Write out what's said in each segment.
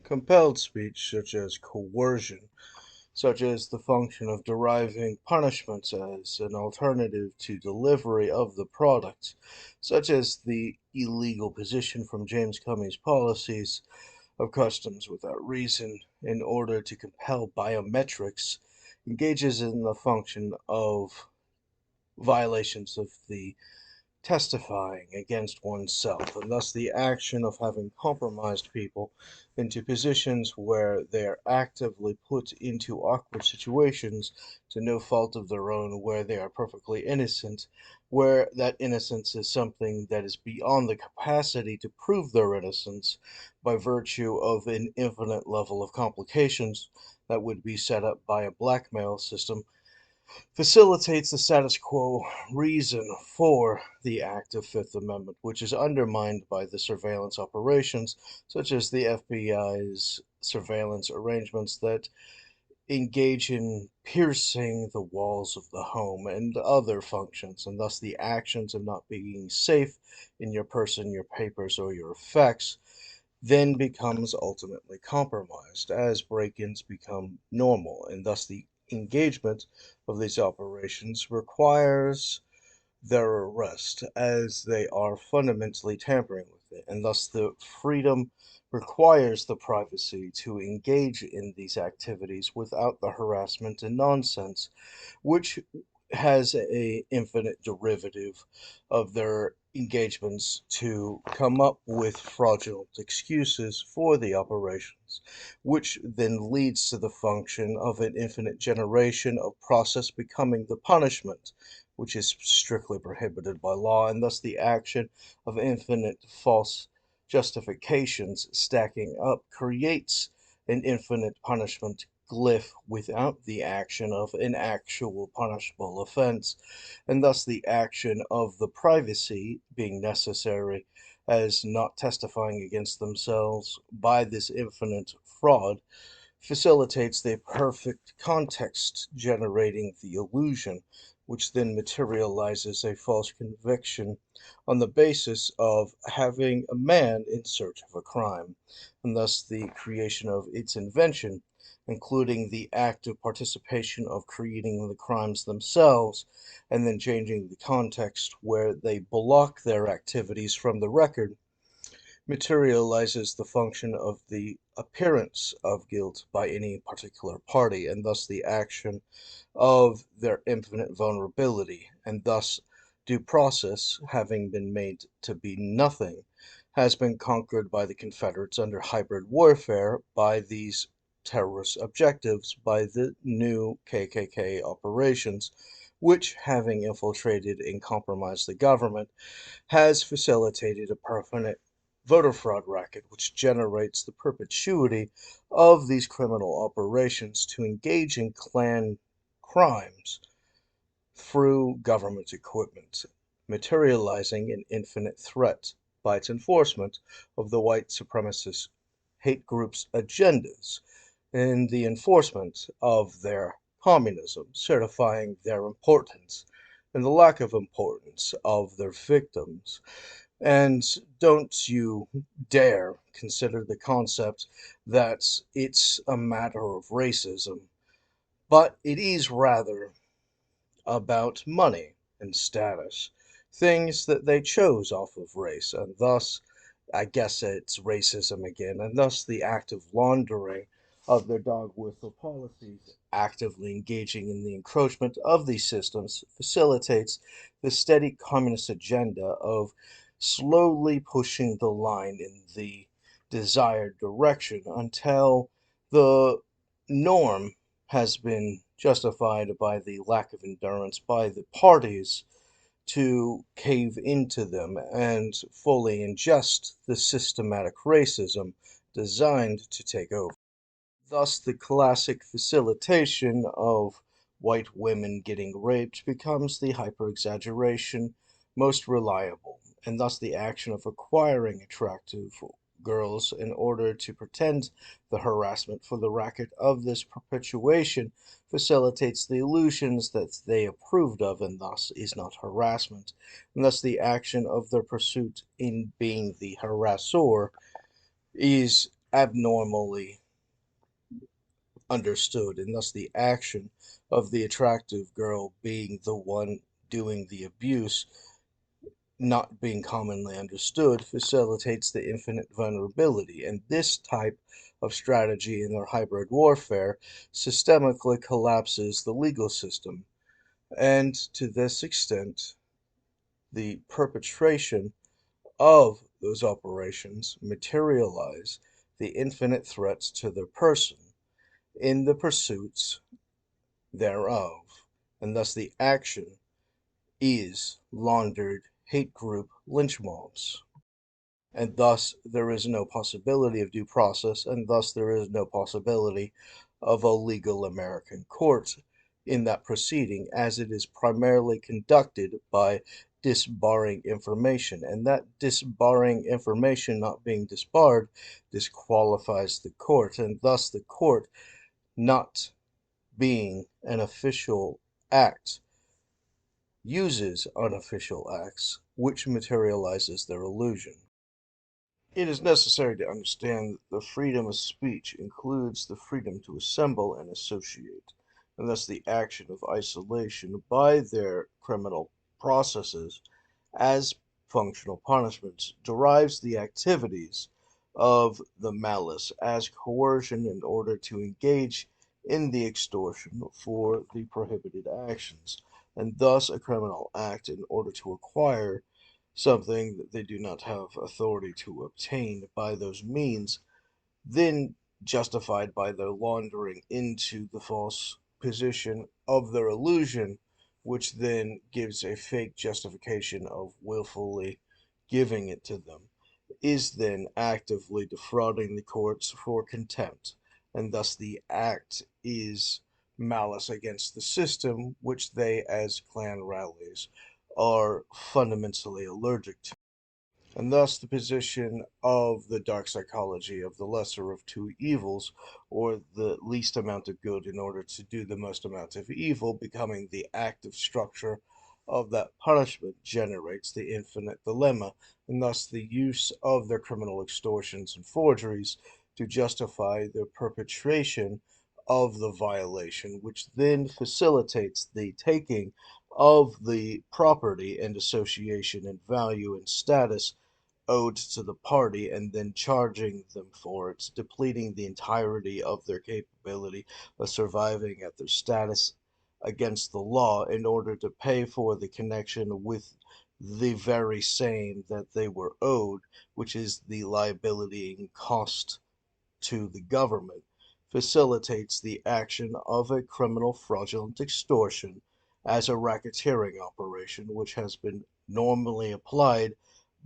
Compelled speech, such as coercion, such as the function of deriving punishments as an alternative to delivery of the product, such as the illegal position from James Comey's policies of customs without reason in order to compel biometrics, engages in the function of violations of the testifying against oneself, and thus the action of having compromised people into positions where they are actively put into awkward situations to no fault of their own, where they are perfectly innocent, where that innocence is something that is beyond the capacity to prove their innocence by virtue of an infinite level of complications that would be set up by a blackmail system, facilitates the status quo reason for the active Fifth Amendment, which is undermined by the surveillance operations, such as the FBI's surveillance arrangements that engage in piercing the walls of the home and other functions, and thus the actions of not being safe in your person, your papers, or your effects then becomes ultimately compromised as break-ins become normal, and thus the engagement of these operations requires their arrest as they are fundamentally tampering with it, and thus the freedom requires the privacy to engage in these activities without the harassment and nonsense, which has a infinite derivative of their engagements to come up with fraudulent excuses for the operations, which then leads to the function of an infinite generation of process becoming the punishment, which is strictly prohibited by law, and thus the action of infinite false justifications stacking up creates an infinite punishment glyph without the action of an actual punishable offense, and thus the action of the privacy being necessary as not testifying against themselves by this infinite fraud facilitates the perfect context generating the illusion, which then materializes a false conviction on the basis of having a man in search of a crime, and thus the creation of its invention, including the active participation of creating the crimes themselves, and then changing the context where they block their activities from the record materializes the function of the appearance of guilt by any particular party, and thus the action of their infinite vulnerability, and thus due process, having been made to be nothing, has been conquered by the Confederates under hybrid warfare by these terrorist objectives by the new KKK operations, which, having infiltrated and compromised the government, has facilitated a permanent voter fraud racket, which generates the perpetuity of these criminal operations to engage in clan crimes through government equipment, materializing an infinite threat by its enforcement of the white supremacist hate groups' agendas and the enforcement of their communism, certifying their importance and the lack of importance of their victims. And don't you dare consider the concept that it's a matter of racism, but it is rather about money and status, things that they chose off of race, and thus, I guess it's racism again, and thus the active laundering of their dog whistle policies, actively engaging in the encroachment of these systems, facilitates the steady communist agenda of slowly pushing the line in the desired direction until the norm has been justified by the lack of endurance by the parties to cave into them and fully ingest the systematic racism designed to take over. Thus, the classic facilitation of white women getting raped becomes the hyper-exaggeration most reliable, and thus the action of acquiring attractive girls in order to pretend the harassment for the racket of this perpetuation facilitates the illusions that they approved of and thus is not harassment, and thus the action of their pursuit in being the harasser is abnormally understood, and thus the action of the attractive girl being the one doing the abuse not being commonly understood facilitates the infinite vulnerability, and this type of strategy in their hybrid warfare systemically collapses the legal system, and to this extent, the perpetration of those operations materialize the infinite threats to their person in the pursuits thereof, and thus the action is laundered hate group lynch mobs. And thus there is no possibility of due process, and thus there is no possibility of a legal American court in that proceeding, as it is primarily conducted by disbarring information, and that disbarring information not being disbarred disqualifies the court, and thus the court not being an official act uses unofficial acts, which materializes their illusion. It is necessary to understand that the freedom of speech includes the freedom to assemble and associate, and thus the action of isolation by their criminal processes as functional punishments derives the activities of the malice as coercion in order to engage in the extortion for the prohibited actions, and thus a criminal act in order to acquire something that they do not have authority to obtain by those means, then justified by their laundering into the false position of their illusion, which then gives a fake justification of willfully giving it to them, is then actively defrauding the courts for contempt, and thus the act is malice against the system, which they, as clan rallies, are fundamentally allergic to. And thus the position of the dark psychology of the lesser of two evils, or the least amount of good in order to do the most amount of evil, becoming the active structure of that punishment, generates the infinite dilemma, and thus the use of their criminal extortions and forgeries to justify their perpetration of the violation, which then facilitates the taking of the property and association and value and status owed to the party and then charging them for it, depleting the entirety of their capability of surviving at their status against the law in order to pay for the connection with the very same that they were owed, which is the liability and cost to the government, facilitates the action of a criminal fraudulent extortion as a racketeering operation, which has been normally applied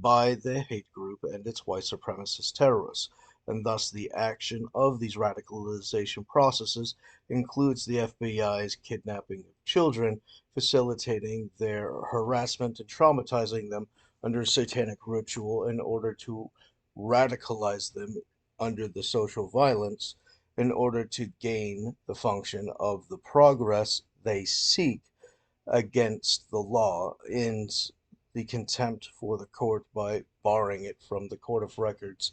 by the hate group and its white supremacist terrorists. And thus, the action of these radicalization processes includes the FBI's kidnapping of children, facilitating their harassment and traumatizing them under satanic ritual in order to radicalize them under the social violence in order to gain the function of the progress they seek against the law in the contempt for the court by barring it from the court of records,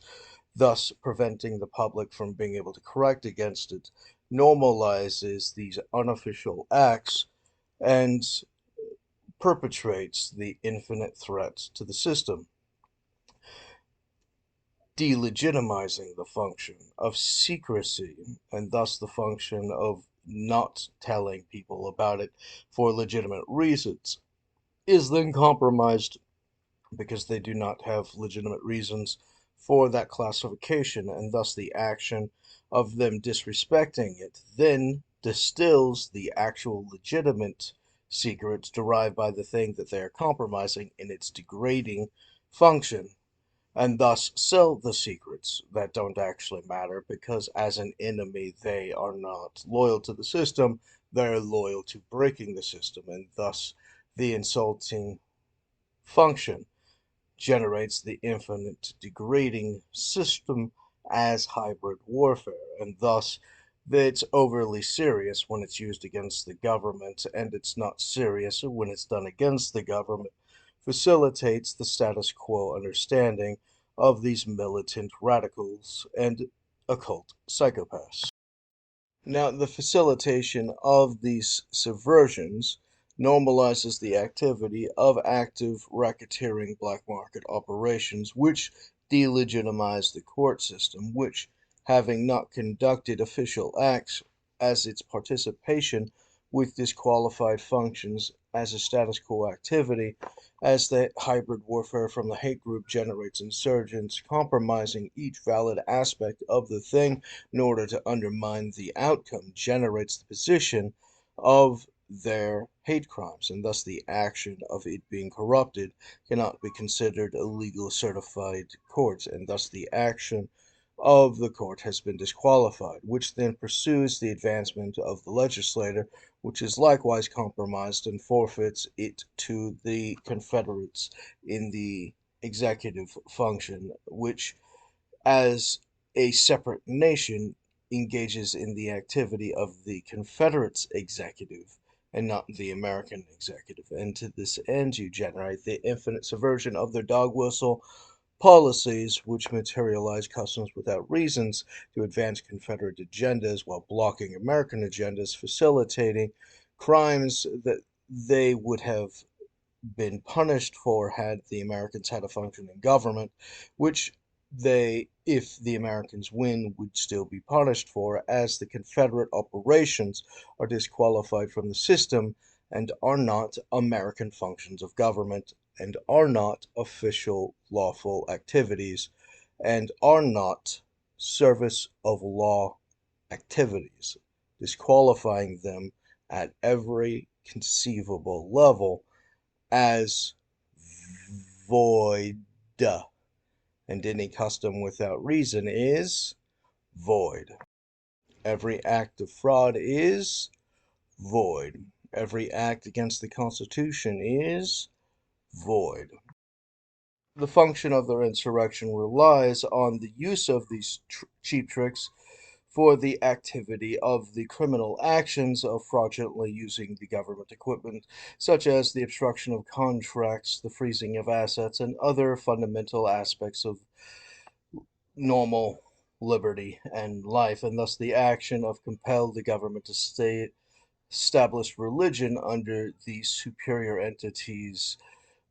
thus preventing the public from being able to correct against it, normalizes these unofficial acts, and perpetrates the infinite threats to the system, delegitimizing the function of secrecy and thus the function of not telling people about it for legitimate reasons is then compromised because they do not have legitimate reasons for that classification, and thus the action of them disrespecting it then distills the actual legitimate secrets derived by the thing that they are compromising in its degrading function, and thus sell the secrets that don't actually matter because as an enemy they are not loyal to the system, they're loyal to breaking the system, and thus the insulting function generates the infinite degrading system as hybrid warfare, and thus it's overly serious when it's used against the government, and it's not serious when it's done against the government, facilitates the status quo understanding of these militant radicals, and occult psychopaths. Now, the facilitation of these subversions normalizes the activity of active racketeering black market operations, which delegitimize the court system, which, having not conducted official acts as its participation with disqualified functions as a status quo activity, as the hybrid warfare from the hate group generates insurgents, compromising each valid aspect of the thing in order to undermine the outcome, generates the position of their hate crimes, and thus the action of it being corrupted cannot be considered a legal certified court, and thus the action of the court has been disqualified, which then pursues the advancement of the legislator, which is likewise compromised and forfeits it to the Confederates in the executive function, which, as a separate nation, engages in the activity of the Confederates executive and not the American executive. And to this end, you generate the infinite subversion of their dog whistle policies, which materialize customs without reasons to advance Confederate agendas while blocking American agendas, facilitating crimes that they would have been punished for had the Americans had a functioning government, which they, if the Americans win, would still be punished for, as the Confederate operations are disqualified from the system and are not American functions of government and are not official lawful activities and are not service of law activities, disqualifying them at every conceivable level as void, and any custom without reason is void. Every act of fraud is void. Every act against the Constitution is void. The function of their insurrection relies on the use of these cheap tricks for the activity of the criminal actions of fraudulently using the government equipment, such as the obstruction of contracts, the freezing of assets, and other fundamental aspects of normal liberty and life, and thus the action of compel the government to establish religion under the superior entity's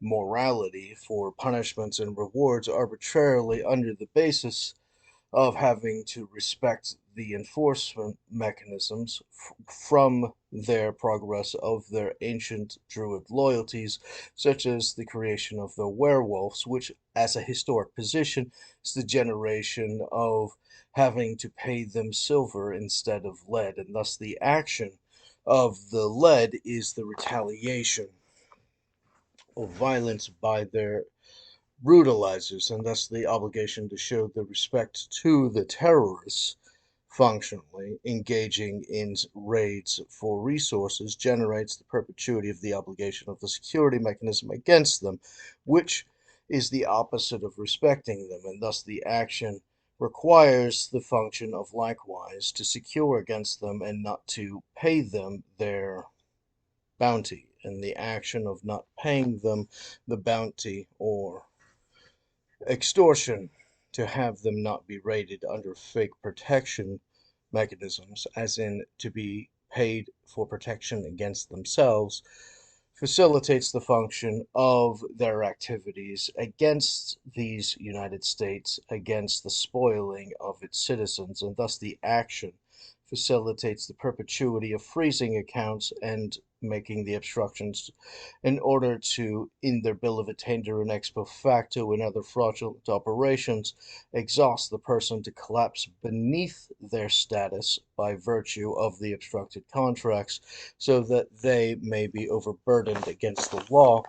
morality for punishments and rewards arbitrarily under the basis of having to respect the enforcement mechanisms from their progress of their ancient druid loyalties, such as the creation of the werewolves, which, as a historic position, is the generation of having to pay them silver instead of lead, and thus the action of the lead is the retaliation of violence by their brutalizers, and thus the obligation to show the respect to the terrorists functionally engaging in raids for resources generates the perpetuity of the obligation of the security mechanism against them, which is the opposite of respecting them, and thus the action requires the function of likewise to secure against them and not to pay them their bounty, and the action of not paying them the bounty or extortion to have them not be rated under fake protection mechanisms, as in to be paid for protection against themselves, facilitates the function of their activities against these United States, against the spoiling of its citizens, and thus the action facilitates the perpetuity of freezing accounts and making the obstructions in order to, in their bill of attainder and ex post facto and other fraudulent operations, exhaust the person to collapse beneath their status by virtue of the obstructed contracts, so that they may be overburdened against the law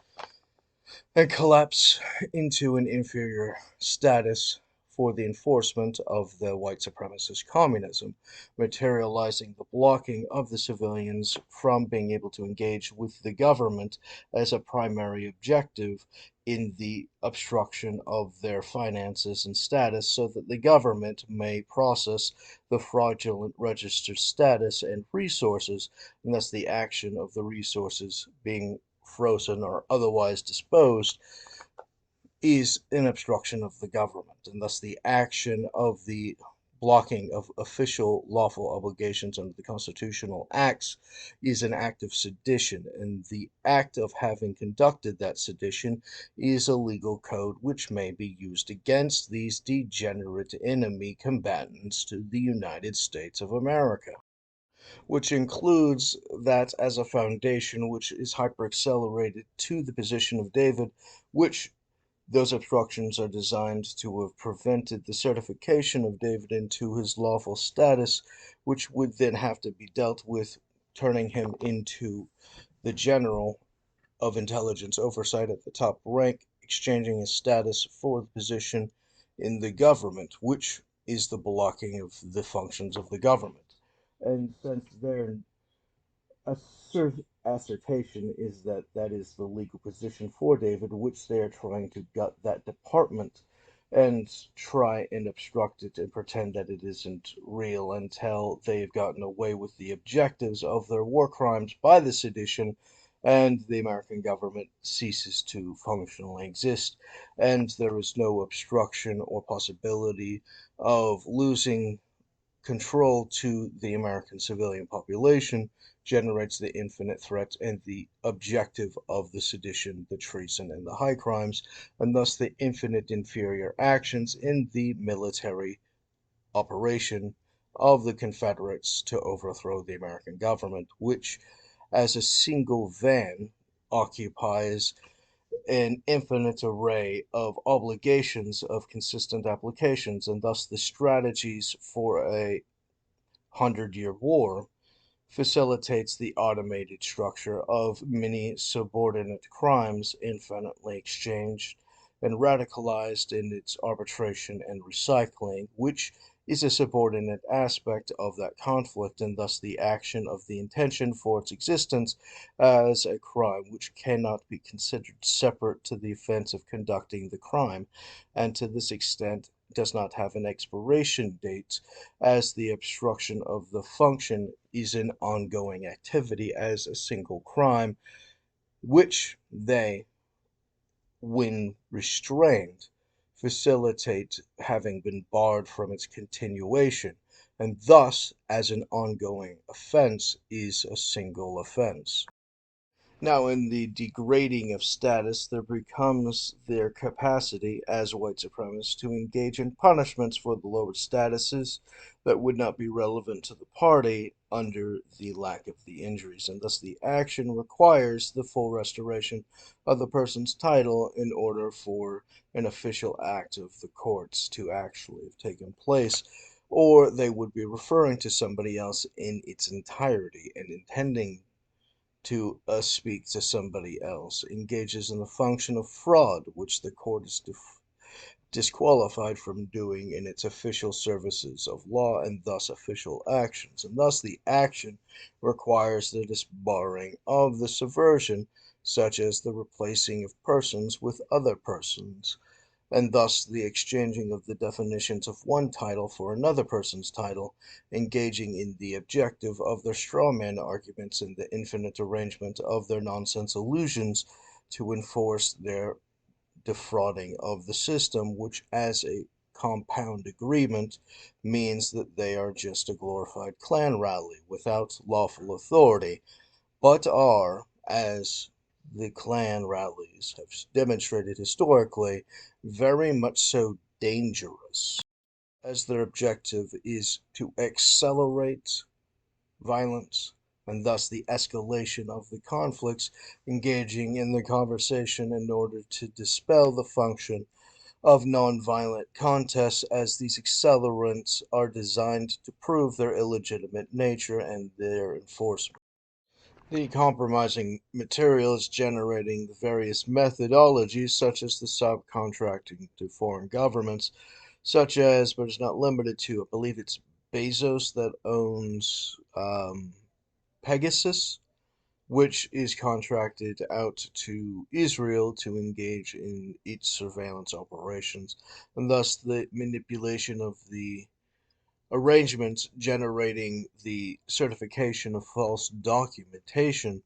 and collapse into an inferior status for the enforcement of the white supremacist communism, materializing the blocking of the civilians from being able to engage with the government as a primary objective in the obstruction of their finances and status, so that the government may process the fraudulent registered status and resources, and thus the action of the resources being frozen or otherwise disposed is an obstruction of the government, and thus the action of the blocking of official lawful obligations under the constitutional acts is an act of sedition, and the act of having conducted that sedition is a legal code which may be used against these degenerate enemy combatants to the United States of America, which includes that as a foundation which is hyper-accelerated to the position of David, which those obstructions are designed to have prevented the certification of David into his lawful status, which would then have to be dealt with, turning him into the general of intelligence oversight at the top rank, exchanging his status for the position in the government, which is the blocking of the functions of the government. And since their assertion is that that is the legal position for David, which they are trying to gut that department and try and obstruct it and pretend that it isn't real until they've gotten away with the objectives of their war crimes by the sedition, and the American government ceases to functionally exist, and there is no obstruction or possibility of losing control to the American civilian population, generates the infinite threat and the objective of the sedition, the treason, and the high crimes, and thus the infinite inferior actions in the military operation of the Confederates to overthrow the American government, which, as a single van, occupies an infinite array of obligations of consistent applications, and thus the strategies for a 100-year war facilitates the automated structure of many subordinate crimes infinitely exchanged and radicalized in its arbitration and recycling, which is a subordinate aspect of that conflict, and thus the action of the intention for its existence as a crime which cannot be considered separate to the offense of conducting the crime, and to this extent does not have an expiration date, as the obstruction of the function is an ongoing activity as a single crime, which they, when restrained, facilitate having been barred from its continuation, and thus, as an ongoing offense, is a single offense. Now, in the degrading of status, there becomes their capacity as white supremacists to engage in punishments for the lowered statuses that would not be relevant to the party under the lack of the injuries, and thus the action requires the full restoration of the person's title in order for an official act of the courts to actually have taken place, or they would be referring to somebody else in its entirety and intending to speak to somebody else, engages in the function of fraud, which the court is disqualified from doing in its official services of law and thus official actions, and thus the action requires the disbarring of the subversion, such as the replacing of persons with other persons, and thus the exchanging of the definitions of one title for another person's title, engaging in the objective of their straw man arguments and the infinite arrangement of their nonsense illusions to enforce their defrauding of the system, which, as a compound agreement, means that they are just a glorified clan rally without lawful authority, but are, as the Klan rallies have demonstrated historically, very much so dangerous, as their objective is to accelerate violence and thus the escalation of the conflicts, engaging in the conversation in order to dispel the function of nonviolent contests, as these accelerants are designed to prove their illegitimate nature and their enforcement. The compromising material is generating the various methodologies, such as the subcontracting to foreign governments, such as, but it's not limited to, I believe it's Bezos that owns Pegasus, which is contracted out to Israel to engage in its surveillance operations, and thus the manipulation of the arrangements generating the certification of false documentation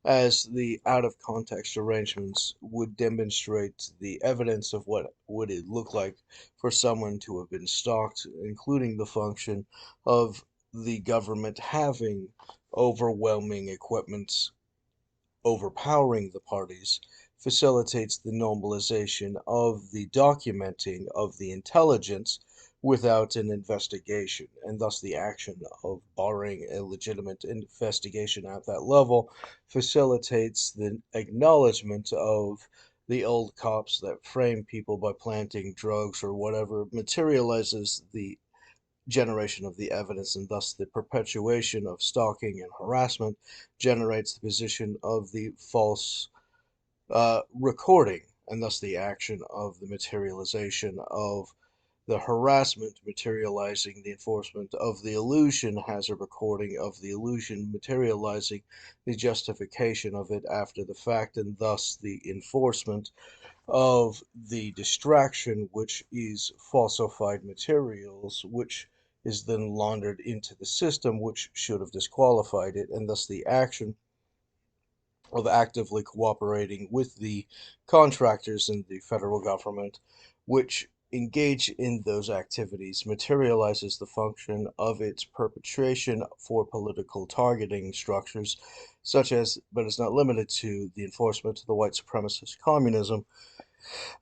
as the out-of-context arrangements would demonstrate the evidence of what would it look like for someone to have been stalked, including the function of the government having overwhelming equipment overpowering the parties, facilitates the normalization of the documenting of the intelligence without an investigation, and thus the action of barring a legitimate investigation at that level facilitates the acknowledgement of the old cops that frame people by planting drugs or whatever, materializes the generation of the evidence, and thus the perpetuation of stalking and harassment generates the position of the false recording, and thus the action of the materialization of the harassment materializing the enforcement of the illusion has a recording of the illusion materializing the justification of it after the fact, and thus the enforcement of the distraction, which is falsified materials, which is then laundered into the system, which should have disqualified it, and thus the action of actively cooperating with the contractors in the federal government, which engage in those activities, materializes the function of its perpetration for political targeting structures, such as, but is not limited to, the enforcement of the white supremacist communism,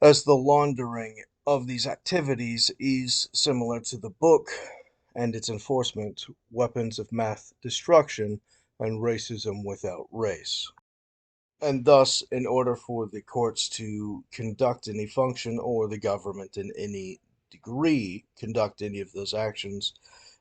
as the laundering of these activities is similar to the book and its enforcement, weapons of mass destruction, and racism without race. And thus, in order for the courts to conduct any function, or the government in any degree conduct any of those actions,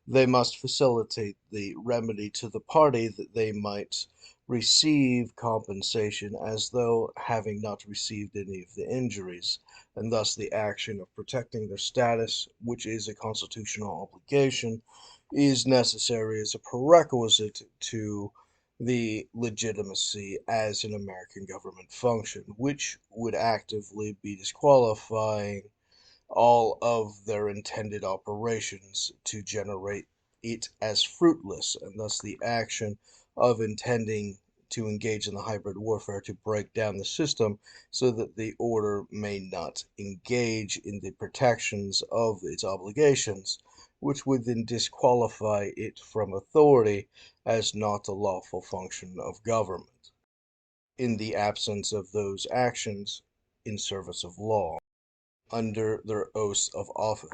they must facilitate the remedy to the party that they might receive compensation as though having not received any of the injuries, and thus the action of protecting their status, which is a constitutional obligation, is necessary as a prerequisite to the legitimacy as an American government function, which would actively be disqualifying all of their intended operations to generate it as fruitless, and thus the action of intending to engage in the hybrid warfare to break down the system so that the order may not engage in the protections of its obligations, which would then disqualify it from authority as not a lawful function of government, in the absence of those actions in service of law, under their oaths of office.